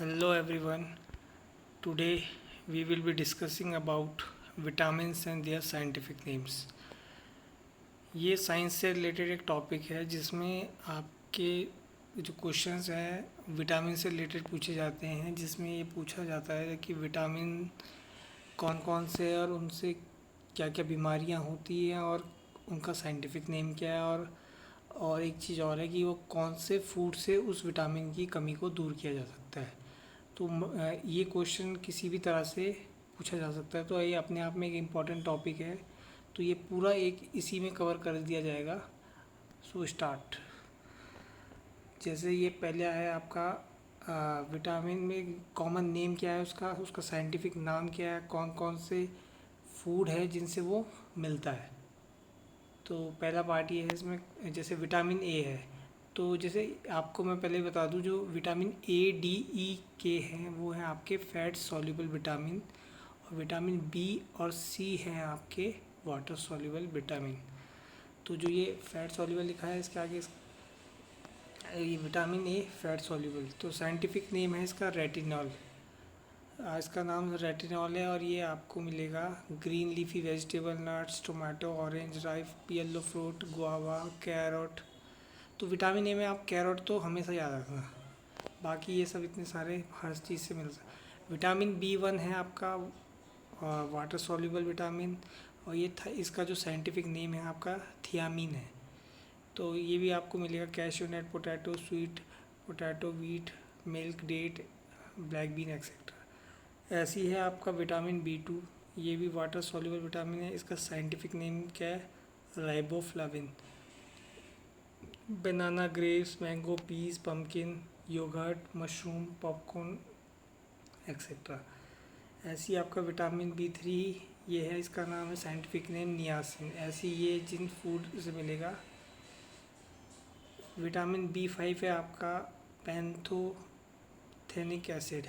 Hello everyone. Today we will be discussing about vitamins and their scientific names. ये science से related एक topic है जिसमें आपके जो क्वेश्चंस हैं विटामिन से रिलेटेड पूछे जाते हैं, जिसमें ये पूछा जाता है कि विटामिन कौन कौन से हैं और उनसे क्या क्या बीमारियां होती हैं और उनका साइंटिफिक नेम क्या है। और एक चीज़ और है कि वो कौन से फूड से उस विटामिन की कमी को दूर किया जा सकता है। तो ये क्वेश्चन किसी भी तरह से पूछा जा सकता है, तो ये अपने आप में एक इम्पॉर्टेंट टॉपिक है। तो ये पूरा एक इसी में कवर कर दिया जाएगा। So start. जैसे ये पहले है आपका विटामिन में कॉमन नेम क्या है, उसका उसका साइंटिफिक नाम क्या है, कौन कौन से फूड है जिनसे वो मिलता है। तो पहला पार्ट ये है इसमें, जैसे विटामिन ए है। तो जैसे आपको मैं पहले बता दूं, जो विटामिन ए डी ई के हैं वो हैं आपके फैट सॉल्युबल विटामिन, और विटामिन बी और सी हैं आपके वाटर सॉल्युबल विटामिन। तो जो ये फैट सॉल्युबल लिखा है इसके आगे ये विटामिन ए फैट सॉल्युबल, तो साइंटिफिक नेम है इसका रेटिनॉल। इसका नाम रेटिनॉल है और ये आपको मिलेगा green leafy vegetable, nuts, tomato, orange, ripe, yellow fruit, guava, carrot. तो विटामिन ए में आप कैरोट तो हमेशा याद रखना, बाकी ये सब इतने सारे हर चीज़ से मिलता है। विटामिन बी 1 है आपका वाटर सॉल्युबल विटामिन, और ये था इसका जो साइंटिफिक नेम है आपका थियामीन है। तो ये भी आपको मिलेगा cashew nut, potato, sweet potato, wheat, milk, date, black bean etcetera. ऐसी है आपका विटामिन बी 2, ये भी वाटर सॉल्युबल विटामिन है। इसका साइंटिफिक नेम क्या है? Riboflavin. Banana, grapes, mango, peas, pumpkin, yoghurt, mushroom, popcorn etcetera. ऐसी आपका विटामिन बी 3, ये है इसका नाम है साइंटिफिक नेम नियासिन। ऐसी ये जिन फूड से मिलेगा। विटामिन बी 5 है आपका पैंथोथेनिक एसिड,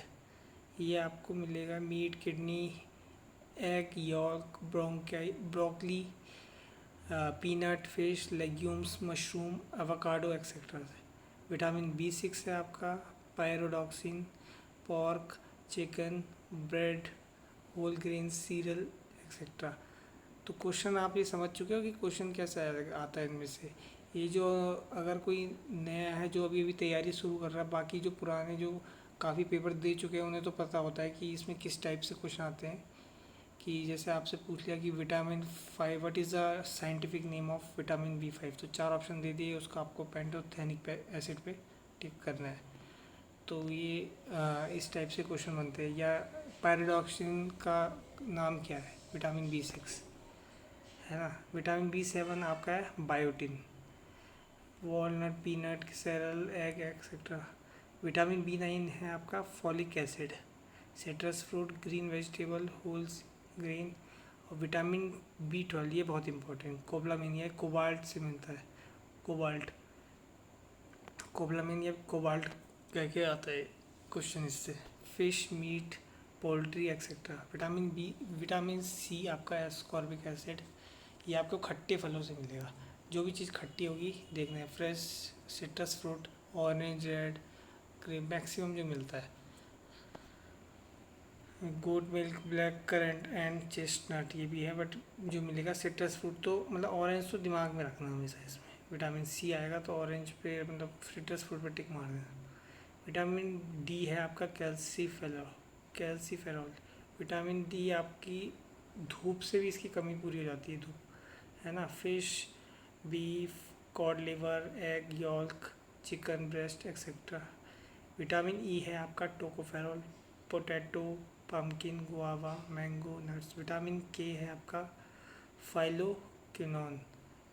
ये आपको मिलेगा meat, kidney, egg yolk, broccoli, peanut, fish, legumes, mushroom, avocado etcetera से। विटामिन बी 6 है आपका pyridoxine, pork, chicken, bread, whole grain cereal etcetera. तो क्वेश्चन आप ये समझ चुके हो कि क्वेश्चन कैसा आता है इनमें से। ये जो अगर कोई नया है जो अभी अभी तैयारी शुरू कर रहा है, बाकी जो पुराने जो काफ़ी पेपर दे चुके हैं उन्हें तो पता होता है कि इसमें किस टाइप से क्वेश्चन आते हैं। कि जैसे आपसे पूछ लिया कि vitamin 5, what is the scientific name of vitamin B 5, तो 4 ऑप्शन दे दिए, उसका आपको पेंटोथेनिक एसिड पे टिक करना है। तो ये इस टाइप से क्वेश्चन बनते हैं। या पैराडॉक्सिन का नाम क्या है? विटामिन बी 6 है ना। विटामिन बी 7 आपका है biotin, walnut, peanut, cereal, egg etcetera. Vitamin B 9 है आपका folic acid, citrus fruit, green vegetable, wholes grain. और विटामिन बी 12, ये बहुत इंपॉर्टेंट, कोबलामिन, ये कोबाल्ट से मिलता है। कोबाल्ट, कोबलामिन या कोबाल्ट कह के आता है क्वेश्चन इससे। Fish, meat, poultry etcetera. Vitamin C आपका एस्कॉर्बिक एसिड, ये आपको खट्टे फलों से मिलेगा। जो भी चीज़ खट्टी होगी देखना है, fresh citrus fruit, orange, red, grape, maximum जो मिलता है। Goat milk, black currant and chestnut, ये भी है, बट जो मिलेगा सिट्रस फ्रूट, तो मतलब ऑरेंज तो दिमाग में रखना हमेशा। इसमें विटामिन सी आएगा तो ऑरेंज पे मतलब सिट्रस फ्रूट पे टिक मार देना। विटामिन डी है आपका कैल्सीफेरॉल। विटामिन डी आपकी धूप से भी इसकी कमी पूरी हो जाती है, धूप है ना। Fish, beef, cod liver, egg yolk, chicken breast etcetera. Vitamin E है आपका tocopherol, potato, pumpkin, guava, mango, nuts. Vitamin K है आपका phylloquinone,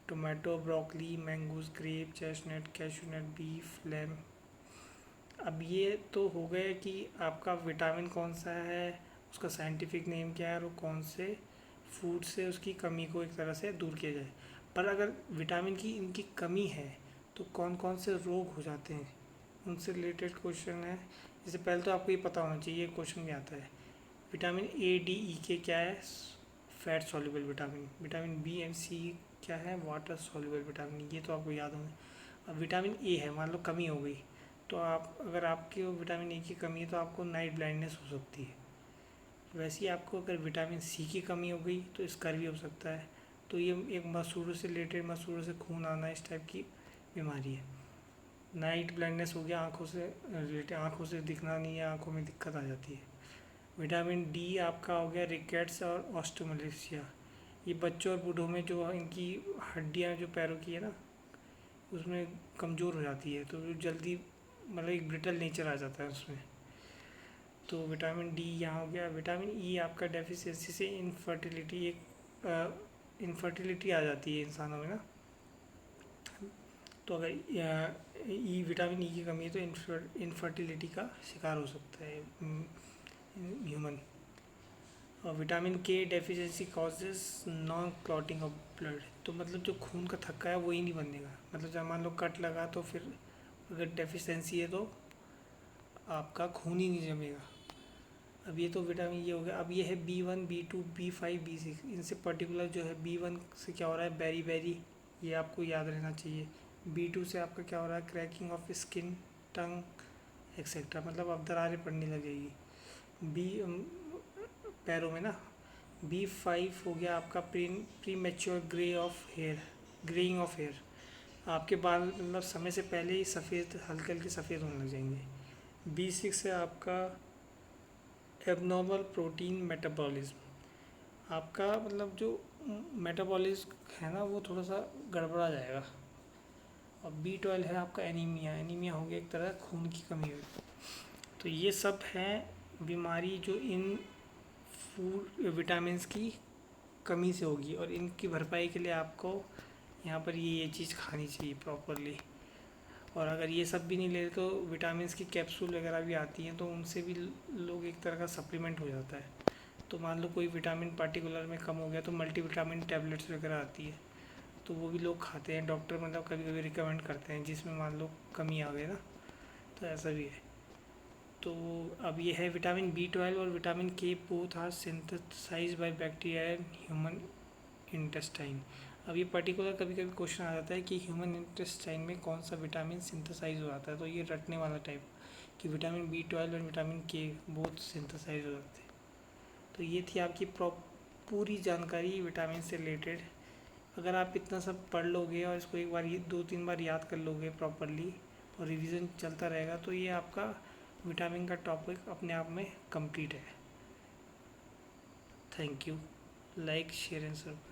tomato, broccoli, mangoes, grape, chestnut, cashew nut, beef, lamb. अब ये तो हो गए कि आपका विटामिन कौन सा है, उसका साइंटिफिक नेम क्या है, और वो कौन से फूड से उसकी कमी को एक तरह से दूर किया जाए। पर अगर विटामिन की इनकी कमी है तो कौन कौन से रोग हो जाते हैं, उनसे रिलेटेड क्वेश्चन है। जैसे पहले तो आपको ये पता होना चाहिए, क्वेश्चन भी आता है। विटामिन ए डी ई के क्या है? Fat soluble vitamin. Vitamin B and C क्या है? वाटर सॉल्युबल विटामिन, ये तो आपको याद होंगे। अब विटामिन ए है, मान लो कमी हो गई, तो आप अगर आपके विटामिन ए की कमी है तो आपको नाइट ब्लाइंडनेस हो सकती है। वैसे ही आपको अगर विटामिन सी की कमी हो गई तो स्कर भी हो सकता है। तो ये एक मसूड़ों से रिलेटेड, मसूड़ों से खून आना, इस टाइप की बीमारी है। नाइट ब्लाइंडनेस हो गया, आँखों से रिलेटेड, आँखों से दिखना नहीं है, आँखों में दिक्कत आ जाती है। विटामिन डी आपका हो गया रिकेट्स और ऑस्टियोमलेशिया। ये बच्चों और बूढ़ों में जो इनकी हड्डियाँ जो पैरों की है ना, उसमें कमज़ोर हो जाती है, तो जल्दी मतलब एक ब्रिटल नेचर आ जाता है उसमें। तो विटामिन डी यहाँ हो गया। विटामिन ई आपका डेफिशिएंसी से इनफर्टिलिटी आ जाती है इंसानों में ना। तो अगर विटामिन ई की कमी है तो इनफर्टिलिटी का शिकार हो सकता है ह्यूमन। और विटामिन के deficiency causes non clotting of blood. तो मतलब जो खून का थक्का है वो ही नहीं बनेगा। मतलब जब मान लो कट लगा तो फिर अगर डेफिशिएंसी है तो आपका खून ही नहीं जमेगा। अब ये तो विटामिन ये हो गया। अब ये है B1, B2, B5, B6। इनसे पर्टिकुलर जो है B1 से क्या हो रहा है, बेरी बेरी, ये आपको याद रहना चाहिए। B2 से आपका क्या हो रहा है, cracking of skin, tongue etcetera, मतलब अब दरारें पड़ने लगेगी बी पैरों में ना। B5 हो गया आपका premature greying of hair. आपके बाल मतलब समय से पहले ही सफ़ेद, हल्के हल्के सफ़ेद होने लग जाएंगे। B6 है आपका एबनॉर्मल प्रोटीन मेटाबॉलिज्म। आपका मतलब जो मेटाबॉलिज्म है ना वो थोड़ा सा गड़बड़ा जाएगा। और B12 है आपका एनीमिया। एनीमिया हो गया एक तरह खून की कमी हुई। तो ये सब हैं बीमारी जो इन फूड विटामिन्स की कमी से होगी, और इनकी भरपाई के लिए आपको यहाँ पर ये चीज़ खानी चाहिए प्रॉपरली। और अगर ये सब भी नहीं ले रहे तो विटामिन्स की कैप्सूल वगैरह भी आती हैं, तो उनसे भी लोग एक तरह का सप्लीमेंट हो जाता है। तो मान लो कोई विटामिन पार्टिकुलर में कम हो गया तो मल्टीविटामिन टैबलेट्स वगैरह आती है, तो वो भी लोग खाते हैं। डॉक्टर मतलब कभी कभी रिकमेंड करते हैं जिसमें मान लो कमी आ गई ना, तो ऐसा भी है। तो अब ये है विटामिन B12 और vitamin K, both are synthesise by bacteria and human intestine. अब ये पर्टिकुलर कभी कभी क्वेश्चन आ जाता है कि ह्यूमन इंटेस्टाइन में कौन सा विटामिन सिंथेसाइज हो जाता है, तो ये रटने वाला टाइप कि विटामिन B12 और विटामिन के बोथ सिंथेसाइज हो जाते हैं। तो ये थी आपकी पूरी जानकारी विटामिन से रिलेटेड। अगर आप इतना सब पढ़ लोगे और इसको एक बार ये 2-3 बार याद कर लोगे प्रॉपरली और रिवीजन चलता रहेगा, तो ये आपका विटामिन का टॉपिक अपने आप में कंप्लीट है। Thank you. Like, share and subscribe.